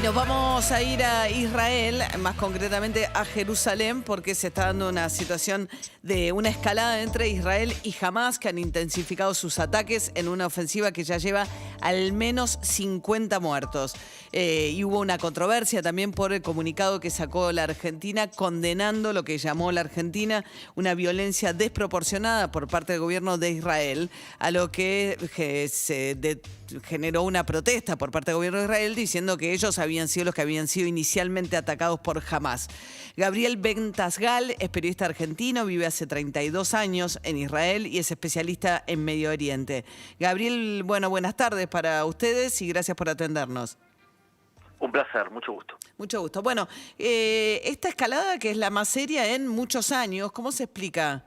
Nos vamos a ir a Israel, más concretamente a Jerusalén, porque se está dando una situación de una escalada entre Israel y Hamás, que han intensificado sus ataques en una ofensiva que ya lleva al menos 50 muertos. Y hubo una controversia también por el comunicado que sacó la Argentina, condenando lo que llamó la Argentina una violencia desproporcionada por parte del gobierno de Israel, a lo que generó una protesta por parte del gobierno de Israel diciendo que ellos habían sido los que habían sido inicialmente atacados por Hamás. Gabriel Bentasgal es periodista argentino, vive hace 32 años en Israel y es especialista en Medio Oriente. Gabriel, buenas tardes para ustedes y gracias por atendernos. Un placer, mucho gusto. Mucho gusto. Bueno, esta escalada que es la más seria en muchos años, ¿cómo se explica?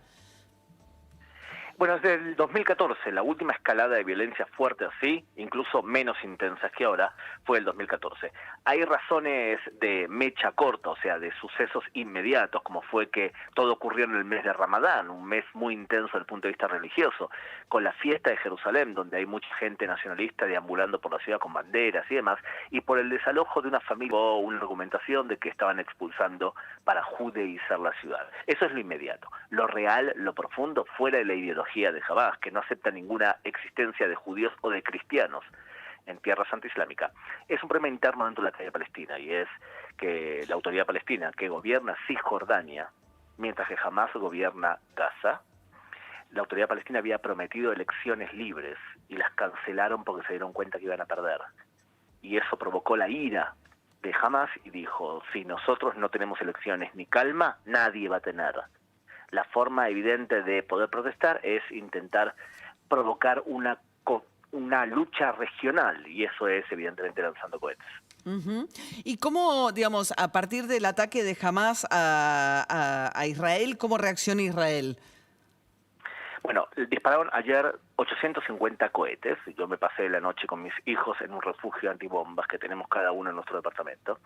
Bueno, desde el 2014, la última escalada de violencia fuerte así, incluso menos intensa que ahora, fue el 2014. Hay razones de mecha corta, o sea, de sucesos inmediatos, como fue que todo ocurrió en el mes de Ramadán, un mes muy intenso desde el punto de vista religioso, con la fiesta de Jerusalén, donde hay mucha gente nacionalista deambulando por la ciudad con banderas y demás, y por el desalojo de una familia o una argumentación de que estaban expulsando para judeizar la ciudad. Eso es lo inmediato. Lo real, lo profundo, fuera de la ideología de Hamás, que no acepta ninguna existencia de judíos o de cristianos en Tierra Santa Islámica, es un problema interno dentro de la Autoridad Palestina, y es que la Autoridad Palestina, que gobierna Cisjordania, mientras que Hamás gobierna Gaza, la Autoridad Palestina había prometido elecciones libres y las cancelaron porque se dieron cuenta que iban a perder. Y eso provocó la ira de Hamás y dijo, si nosotros no tenemos elecciones ni calma, nadie va a tener. La forma evidente de poder protestar es intentar provocar una lucha regional, y eso es evidentemente lanzando cohetes. Uh-huh. ¿Y cómo, digamos, a partir del ataque de Hamás a Israel, cómo reacciona Israel? Bueno, dispararon ayer 850 cohetes. Yo me pasé la noche con mis hijos en un refugio antibombas que tenemos cada uno en nuestro departamento.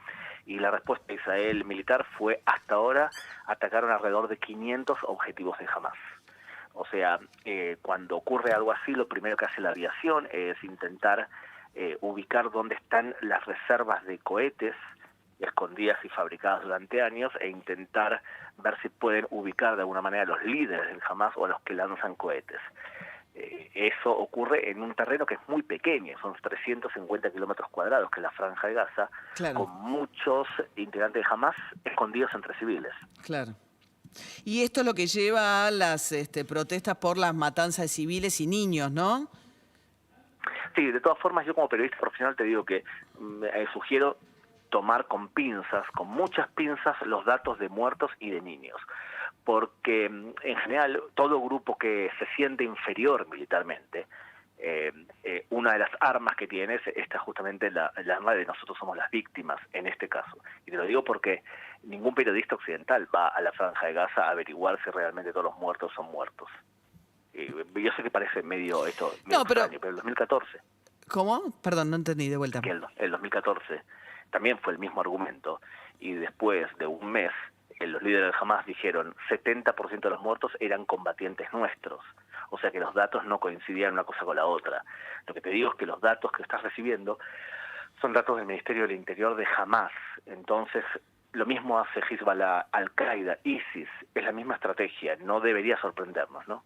Y la respuesta de Israel militar fue, hasta ahora, atacaron alrededor de 500 objetivos de Hamás. O sea, cuando ocurre algo así, lo primero que hace la aviación es intentar ubicar dónde están las reservas de cohetes escondidas y fabricadas durante años, e intentar ver si pueden ubicar de alguna manera a los líderes del Hamás o a los que lanzan cohetes. Eso ocurre en un terreno que es muy pequeño, son 350 kilómetros cuadrados, que es la Franja de Gaza, claro, con muchos integrantes de Hamás escondidos entre civiles. Claro. Y esto es lo que lleva a las protestas por las matanzas de civiles y niños, ¿no? Sí, de todas formas, yo como periodista profesional te digo que sugiero tomar con pinzas, con muchas pinzas, los datos de muertos y de niños, porque en general todo grupo que se siente inferior militarmente, una de las armas que tiene es esta, justamente el arma de nosotros somos las víctimas en este caso. Y te lo digo porque ningún periodista occidental va a la Franja de Gaza a averiguar si realmente todos los muertos son muertos. Yo sé que parece medio extraño, pero el 2014... ¿Cómo? Perdón, no entendí, de vuelta. Que el 2014 también fue el mismo argumento, y después de un mes los líderes de Hamás dijeron 70% de los muertos eran combatientes nuestros, o sea que los datos no coincidían una cosa con la otra. Lo que te digo es que los datos que estás recibiendo son datos del Ministerio del Interior de Hamás, entonces lo mismo hace Hezbollah, Al-Qaeda, ISIS, es la misma estrategia, no debería sorprendernos, ¿no?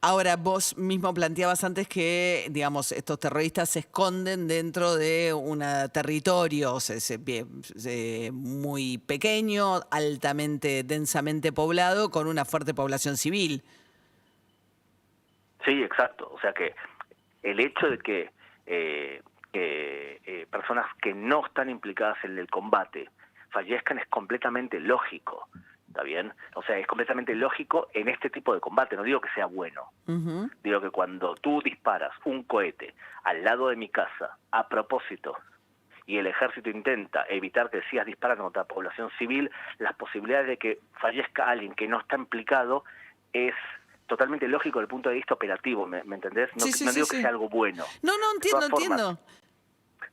Ahora, vos mismo planteabas antes que, digamos, estos terroristas se esconden dentro de un territorio muy pequeño, altamente, densamente poblado, con una fuerte población civil. Sí, exacto. O sea que el hecho de que personas que no están implicadas en el combate fallezcan es completamente lógico. ¿Está bien? O sea, es completamente lógico en este tipo de combate. No digo que sea bueno. Uh-huh. Digo que cuando tú disparas un cohete al lado de mi casa a propósito y el ejército intenta evitar que sigas disparando contra la población civil, las posibilidades de que fallezca alguien que no está implicado es totalmente lógico desde el punto de vista operativo. ¿Me entendés? No, no digo que sea algo bueno. No, entiendo.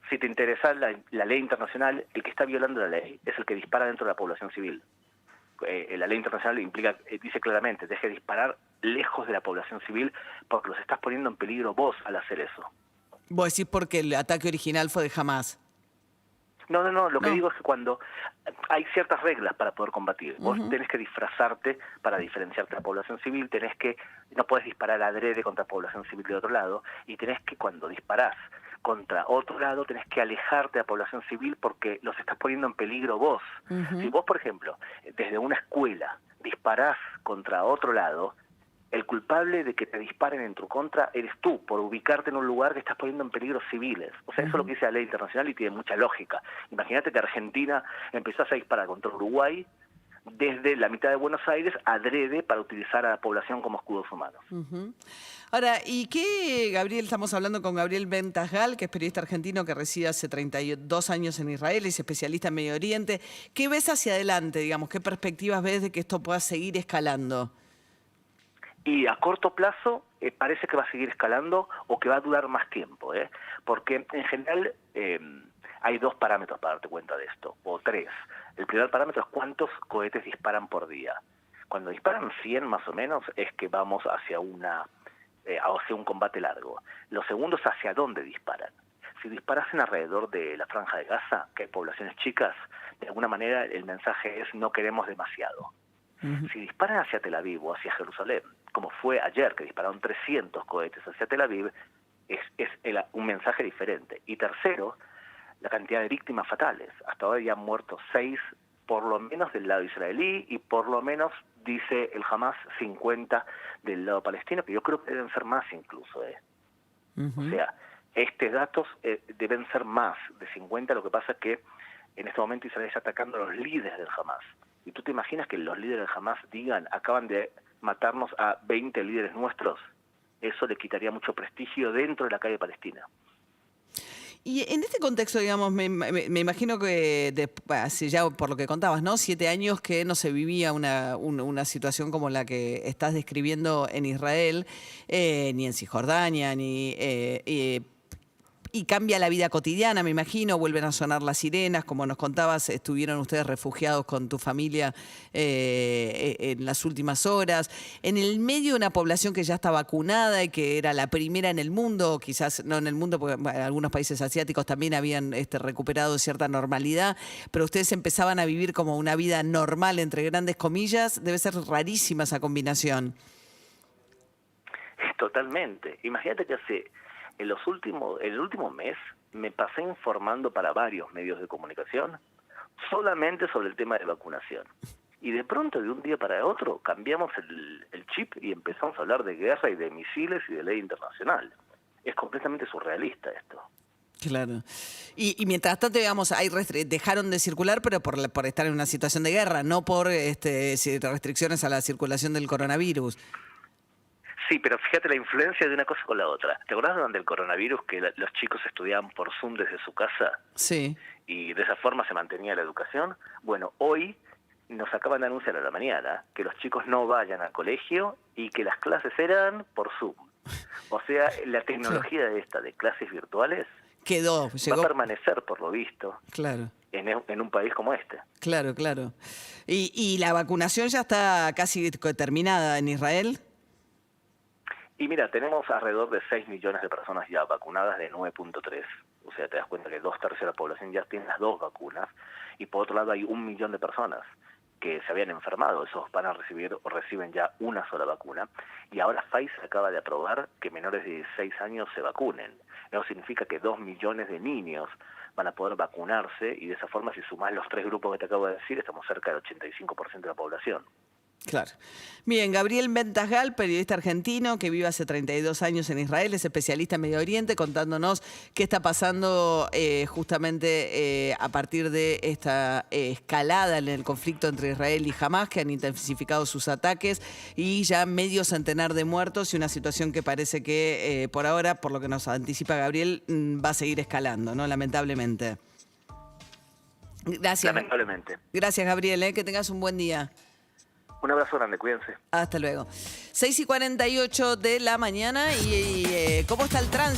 Si te interesa la ley internacional, el que está violando la ley es el que dispara dentro de la población civil. La ley internacional dice claramente, deje de disparar lejos de la población civil porque los estás poniendo en peligro vos al hacer eso. Vos decís porque el ataque original fue de Hamás. No, lo que No. digo es que cuando hay ciertas reglas para poder combatir, vos Ujú. tenés que disfrazarte para diferenciarte de la población civil, no podés disparar adrede contra población civil de otro lado, y tenés que, cuando disparás contra otro lado, tenés que alejarte de la población civil porque los estás poniendo en peligro vos. Si Ujú. vos, por ejemplo, desde una escuela disparás contra otro lado, el culpable de que te disparen en tu contra eres tú, por ubicarte en un lugar que estás poniendo en peligro civiles. O sea, eso es lo que dice la ley internacional y tiene mucha lógica. Imagínate que Argentina empezó a disparar contra Uruguay desde la mitad de Buenos Aires adrede para utilizar a la población como escudos humanos. Ujú. Ahora, ¿y qué, Gabriel? Estamos hablando con Gabriel Ventasgal, que es periodista argentino que reside hace 32 años en Israel y es especialista en Medio Oriente. ¿Qué ves hacia adelante, digamos? ¿Qué perspectivas ves de que esto pueda seguir escalando? Y a corto plazo parece que va a seguir escalando o que va a durar más tiempo, porque en general hay dos parámetros para darte cuenta de esto, o tres. El primer parámetro es cuántos cohetes disparan por día. Cuando disparan 100 más o menos es que vamos hacia un combate largo. Lo segundo es hacia dónde disparan. Si disparasen alrededor de la Franja de Gaza, que hay poblaciones chicas, de alguna manera el mensaje es no queremos demasiado. Ujú. Si disparan hacia Tel Aviv o hacia Jerusalén, como fue ayer que dispararon 300 cohetes hacia Tel Aviv, es un mensaje diferente. Y tercero, la cantidad de víctimas fatales. Hasta ahora ya han muerto 6, por lo menos del lado israelí, y por lo menos, dice el Hamas, 50 del lado palestino, que yo creo que deben ser más incluso. O Ujú. sea, estos datos deben ser más de 50, lo que pasa es que en este momento Israel está atacando a los líderes del Hamas. ¿Y tú te imaginas que los líderes del Hamas digan, acaban de matarnos a 20 líderes nuestros? Eso le quitaría mucho prestigio dentro de la calle palestina. Y en este contexto, digamos, me imagino que hace ya, por lo que contabas, ¿no? 7 años que no se vivía una situación como la que estás describiendo en Israel, ni en Cisjordania, y cambia la vida cotidiana, me imagino, vuelven a sonar las sirenas, como nos contabas, estuvieron ustedes refugiados con tu familia en las últimas horas, en el medio de una población que ya está vacunada y que era la primera en el mundo, quizás no en el mundo, porque bueno, algunos países asiáticos también habían recuperado cierta normalidad, pero ustedes empezaban a vivir como una vida normal, entre grandes comillas. Debe ser rarísima esa combinación. Totalmente. Imagínate que en el último mes me pasé informando para varios medios de comunicación solamente sobre el tema de vacunación. Y de pronto, de un día para otro, cambiamos el chip y empezamos a hablar de guerra y de misiles y de ley internacional. Es completamente surrealista esto. Claro. Y mientras tanto, digamos, dejaron de circular, pero por estar en una situación de guerra, no por restricciones a la circulación del coronavirus. Sí, pero fíjate la influencia de una cosa con la otra. ¿Te acordás durante el coronavirus que los chicos estudiaban por Zoom desde su casa Sí. y de esa forma se mantenía la educación? Bueno, hoy nos acaban de anunciar a la mañana que los chicos no vayan al colegio y que las clases eran por Zoom. O sea, la tecnología de clases virtuales Quedó, va a permanecer, por lo visto, Claro, en un país como este. claro, claro. ¿Y la vacunación ya está casi terminada en Israel? Y mira, tenemos alrededor de 6 millones de personas ya vacunadas de 9.3. O sea, te das cuenta que 2/3 de la población ya tiene las 2 vacunas. Y por otro lado hay 1 millón de personas que se habían enfermado. Esos van a recibir o reciben ya una sola vacuna. Y ahora Pfizer acaba de aprobar que menores de 16 años se vacunen. Eso significa que 2 millones de niños van a poder vacunarse. Y de esa forma, si sumás los 3 grupos que te acabo de decir, estamos cerca del 85% de la población. Claro. Bien, Gabriel Ventasgal, periodista argentino que vive hace 32 años en Israel, es especialista en Medio Oriente, contándonos qué está pasando justamente a partir de esta escalada en el conflicto entre Israel y Hamas, que han intensificado sus ataques y ya medio centenar de muertos y una situación que parece que por ahora, por lo que nos anticipa Gabriel, va a seguir escalando, ¿no? Lamentablemente. Gracias. Lamentablemente. Gracias, Gabriel, que tengas un buen día. Un abrazo grande, cuídense. Hasta luego. 6:48 de la mañana y ¿cómo está el tránsito?